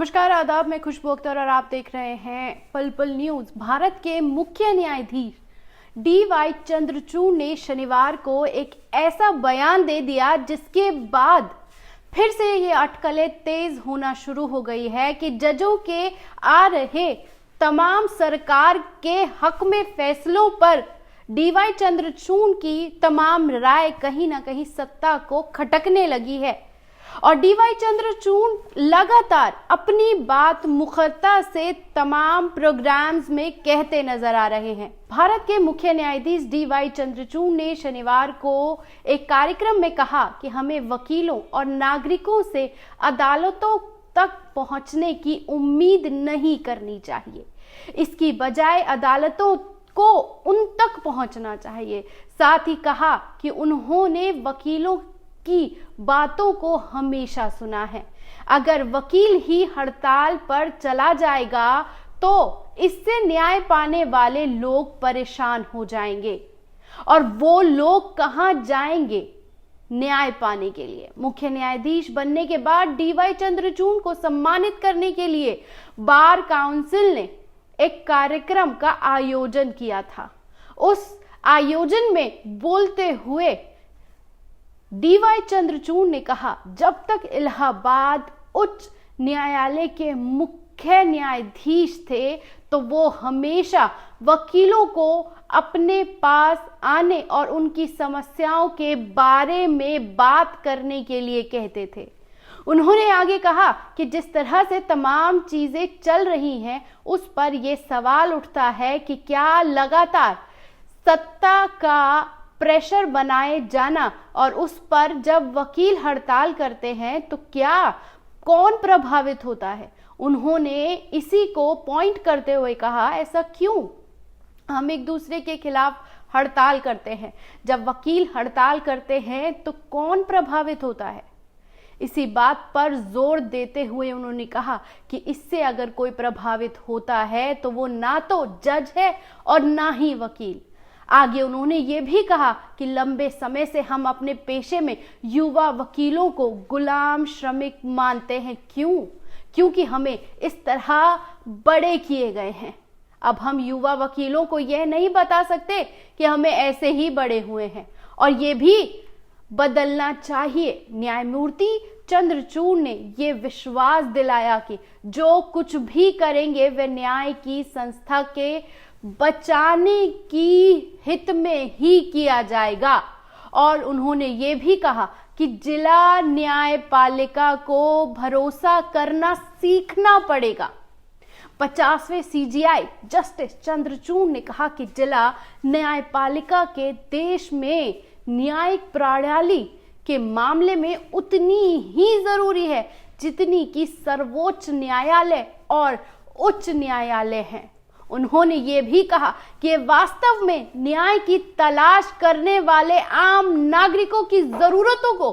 नमस्कार, आदाब। मैं खुशबू अख्तर और आप देख रहे हैं पल पल न्यूज। भारत के मुख्य न्यायाधीश DY चंद्रचूड़ ने शनिवार को एक ऐसा बयान दे दिया जिसके बाद फिर से ये अटकलें तेज होना शुरू हो गई है कि जजों के आ रहे तमाम सरकार के हक में फैसलों पर DY चंद्रचूड़ की तमाम राय कहीं ना कहीं सत्ता को खटकने लगी है और DY चंद्रचूड़ लगातार अपनी बात मुखरता से तमाम प्रोग्राम्स में कहते नजर आ रहे हैं। भारत के मुख्य न्यायाधीश DY चंद्रचूड़ ने शनिवार को एक कार्यक्रम में कहा कि हमें वकीलों और नागरिकों से अदालतों तक पहुंचने की उम्मीद नहीं करनी चाहिए। इसकी बजाय अदालतों को उन तक पहुंचना चाहिए। साथ ही कहा कि उन्होंने वकीलों की बातों को हमेशा सुना है। अगर वकील ही हड़ताल पर चला जाएगा तो इससे न्याय पाने वाले लोग परेशान हो जाएंगे और वो लोग कहां जाएंगे न्याय पाने के लिए। मुख्य न्यायाधीश बनने के बाद DY चंद्रचूड़ को सम्मानित करने के लिए बार काउंसिल ने एक कार्यक्रम का आयोजन किया था। उस आयोजन में बोलते हुए DY चंद्रचूड़ ने कहा, जब तक इलाहाबाद उच्च न्यायालय के मुख्य न्यायाधीश थे तो वो हमेशा वकीलों को अपने पास आने और उनकी समस्याओं के बारे में बात करने के लिए कहते थे। उन्होंने आगे कहा कि जिस तरह से तमाम चीजें चल रही हैं उस पर यह सवाल उठता है कि क्या लगातार सत्ता का प्रेशर बनाए जाना और उस पर जब वकील हड़ताल करते हैं तो क्या कौन प्रभावित होता है। उन्होंने इसी को पॉइंट करते हुए कहा, ऐसा क्यों हम एक दूसरे के खिलाफ हड़ताल करते हैं, जब वकील हड़ताल करते हैं तो कौन प्रभावित होता है। इसी बात पर जोर देते हुए उन्होंने कहा कि इससे अगर कोई प्रभावित होता है तो वो ना तो जज है और ना ही वकील। आगे उन्होंने ये भी कहा कि लंबे समय से हम अपने पेशे में युवा वकीलों को गुलाम श्रमिक मानते हैं। क्योंकि हमें इस तरह बड़े किए गए हैं। अब हम युवा वकीलों को यह नहीं बता सकते कि हमें ऐसे ही बड़े हुए हैं और ये भी बदलना चाहिए। न्यायमूर्ति चंद्रचूड़ ने ये विश्वास दिलाया कि जो कुछ भी करेंगे वे न्याय की संस्था के बचाने की हित में ही किया जाएगा और उन्होंने ये भी कहा कि जिला न्यायपालिका को भरोसा करना सीखना पड़ेगा। 50वें CJI जस्टिस चंद्रचूड़ ने कहा कि जिला न्यायपालिका के देश में न्यायिक प्रणाली के मामले में उतनी ही जरूरी है जितनी कि सर्वोच्च न्यायालय और उच्च न्यायालय हैं। उन्होंने ये भी कहा कि वास्तव में न्याय की तलाश करने वाले आम नागरिकों की जरूरतों को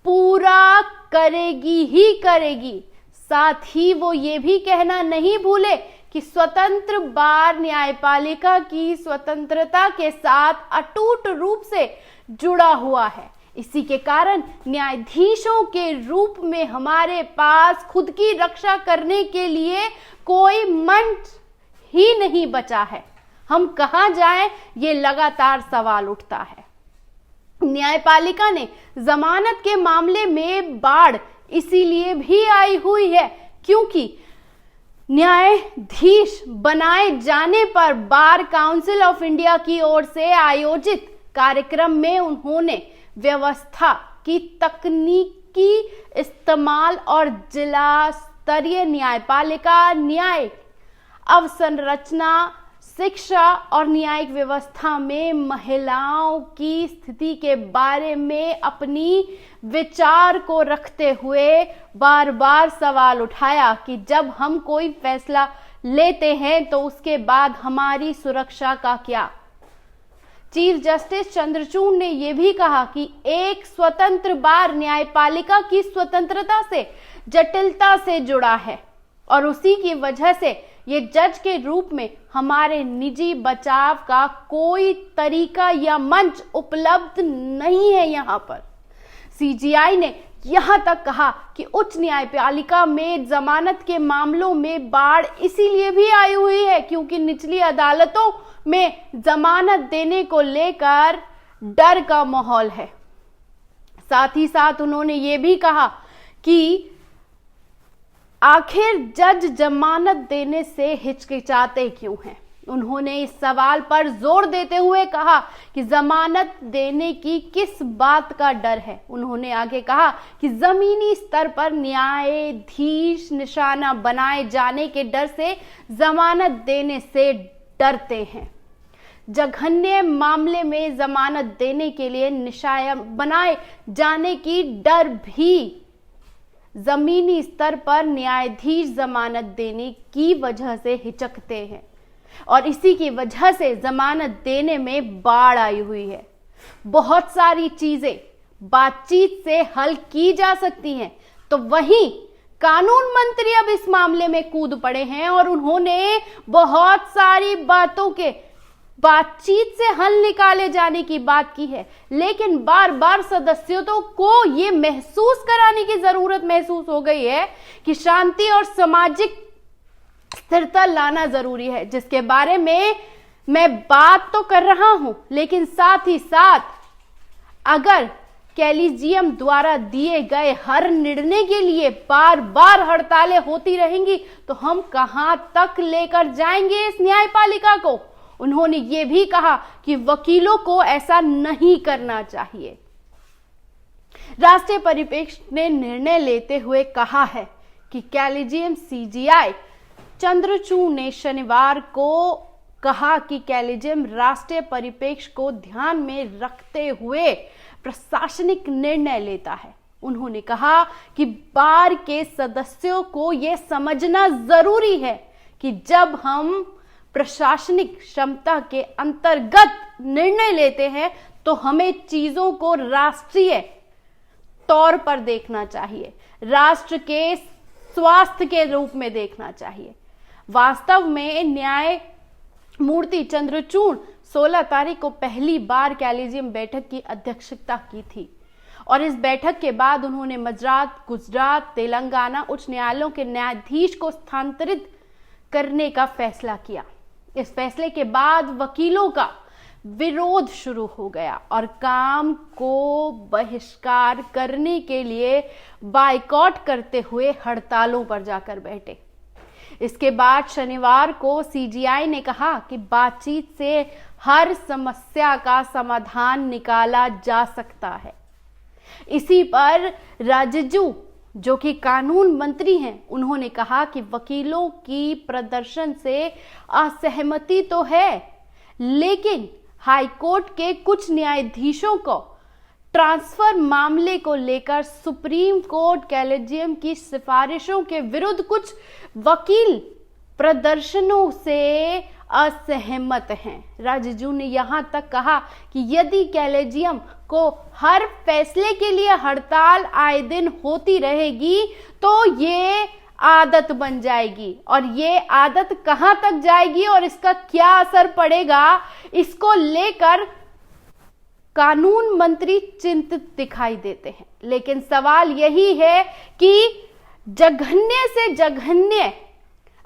पूरा करेगी ही करेगी। साथ ही वो ये भी कहना नहीं भूले कि स्वतंत्र बार न्यायपालिका की स्वतंत्रता के साथ अटूट रूप से जुड़ा हुआ है। इसी के कारण न्यायाधीशों के रूप में हमारे पास खुद की रक्षा करने के लिए कोई मंच ही नहीं बचा है। हम कहां जाएं, ये लगातार सवाल उठता है। न्यायपालिका ने जमानत के मामले में बाढ़ इसीलिए भी आई हुई है क्योंकि न्यायाधीश बनाए जाने पर बार काउंसिल ऑफ इंडिया की ओर से आयोजित कार्यक्रम में उन्होंने व्यवस्था की तकनीकी इस्तेमाल और जिला स्तरीय न्यायपालिका, न्याय अवसंरचना, शिक्षा और न्यायिक व्यवस्था में महिलाओं की स्थिति के बारे में अपनी विचार को रखते हुए बार बार सवाल उठाया कि जब हम कोई फैसला लेते हैं तो उसके बाद हमारी सुरक्षा का क्या। चीफ जस्टिस चंद्रचूड़ ने यह भी कहा कि एक स्वतंत्र बार न्यायपालिका की स्वतंत्रता से जटिलता से जुड़ा है और उसी की वजह से ये जज के रूप में हमारे निजी बचाव का कोई तरीका या मंच उपलब्ध नहीं है। यहाँ पर CJI ने यहां तक कहा कि उच्च न्यायपालिका में जमानत के मामलों में बाढ़ इसीलिए भी आई हुई है क्योंकि निचली अदालतों में जमानत देने को लेकर डर का माहौल है। साथ ही साथ उन्होंने ये भी कहा कि आखिर जज जमानत देने से हिचकिचाते क्यों हैं। उन्होंने इस सवाल पर जोर देते हुए कहा कि जमानत देने की किस बात का डर है। उन्होंने आगे कहा कि जमीनी स्तर पर न्यायाधीश निशाना बनाए जाने के डर से जमानत देने से डरते हैं। जघन्य मामले में जमानत देने के लिए निशाना बनाए जाने की डर भी जमीनी स्तर पर न्यायाधीश जमानत देने की वजह से हिचकते हैं और इसी की वजह से जमानत देने में बाढ़ आई हुई है। बहुत सारी चीजें बातचीत से हल की जा सकती हैं, तो वहीं कानून मंत्री अब इस मामले में कूद पड़े हैं और उन्होंने बहुत सारी बातों के बातचीत से हल निकाले जाने की बात की है, लेकिन बार बार सदस्यों को ये महसूस कराने की जरूरत महसूस हो गई है कि शांति और सामाजिक स्थिरता लाना जरूरी है, जिसके बारे में मैं बात तो कर रहा हूं, लेकिन साथ ही साथ अगर कॉलेजियम द्वारा दिए गए हर निर्णय के लिए बार बार हड़तालें होती रहेंगी तो हम कहां तक लेकर जाएंगे इस न्यायपालिका को। उन्होंने ये भी कहा कि वकीलों को ऐसा नहीं करना चाहिए। राष्ट्रीय परिप्रेक्ष्य ने निर्णय लेते हुए कहा है कि कॉलेजियम सीजेआई चंद्रचूड़ ने शनिवार को कहा कि कॉलेजियम राष्ट्रीय परिप्रेक्ष्य को ध्यान में रखते हुए प्रशासनिक निर्णय लेता है। उन्होंने कहा कि बार के सदस्यों को यह समझना जरूरी है कि जब हम प्रशासनिक क्षमता के अंतर्गत निर्णय लेते हैं तो हमें चीजों को राष्ट्रीय तौर पर देखना चाहिए, राष्ट्र के स्वास्थ्य के रूप में देखना चाहिए। वास्तव में न्यायमूर्ति चंद्रचूड़ 16 तारीख को पहली बार कॉलेजियम बैठक की अध्यक्षता की थी और इस बैठक के बाद उन्होंने गुजरात, तेलंगाना उच्च न्यायालयों के न्यायाधीश को स्थानांतरित करने का फैसला किया। इस फैसले के बाद वकीलों का विरोध शुरू हो गया और काम को बहिष्कार करने के लिए बायकॉट करते हुए हड़तालों पर जाकर बैठे। इसके बाद शनिवार को सीजेआई ने कहा कि बातचीत से हर समस्या का समाधान निकाला जा सकता है। इसी पर राजजू जो कि कानून मंत्री हैं, उन्होंने कहा कि वकीलों की प्रदर्शन से असहमति तो है, लेकिन हाईकोर्ट के कुछ न्यायाधीशों को ट्रांसफर मामले को लेकर सुप्रीम कोर्ट कॉलेजियम की सिफारिशों के विरुद्ध कुछ वकील प्रदर्शनों से असहमत हैं। राजजू ने यहां तक कहा कि यदि कॉलेजियम को हर फैसले के लिए हड़ताल आए दिन होती रहेगी तो ये आदत बन जाएगी और ये आदत कहां तक जाएगी और इसका क्या असर पड़ेगा, इसको लेकर कानून मंत्री चिंतित दिखाई देते हैं। लेकिन सवाल यही है कि जघन्य से जघन्य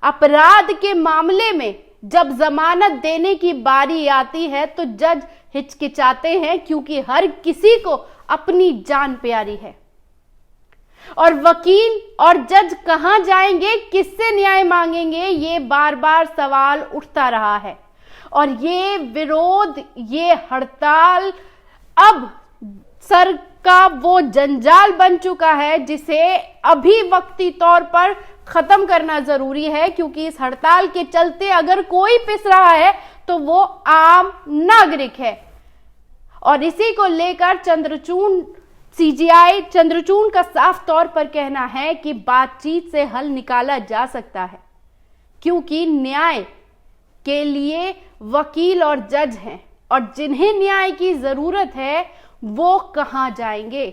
अपराध के मामले में जब जमानत देने की बारी आती है तो जज हिचकिचाते हैं क्योंकि हर किसी को अपनी जान प्यारी है और वकील और जज कहां जाएंगे, किससे न्याय मांगेंगे, ये बार बार सवाल उठता रहा है। और ये विरोध, ये हड़ताल अब सर का वो जंजाल बन चुका है जिसे अभी वक्ती तौर पर खत्म करना जरूरी है, क्योंकि इस हड़ताल के चलते अगर कोई पिस रहा है तो वो आम नागरिक है। और इसी को लेकर सीजेआई चंद्रचूड़ का साफ तौर पर कहना है कि बातचीत से हल निकाला जा सकता है, क्योंकि न्याय के लिए वकील और जज हैं और जिन्हें न्याय की जरूरत है वो कहां जाएंगे।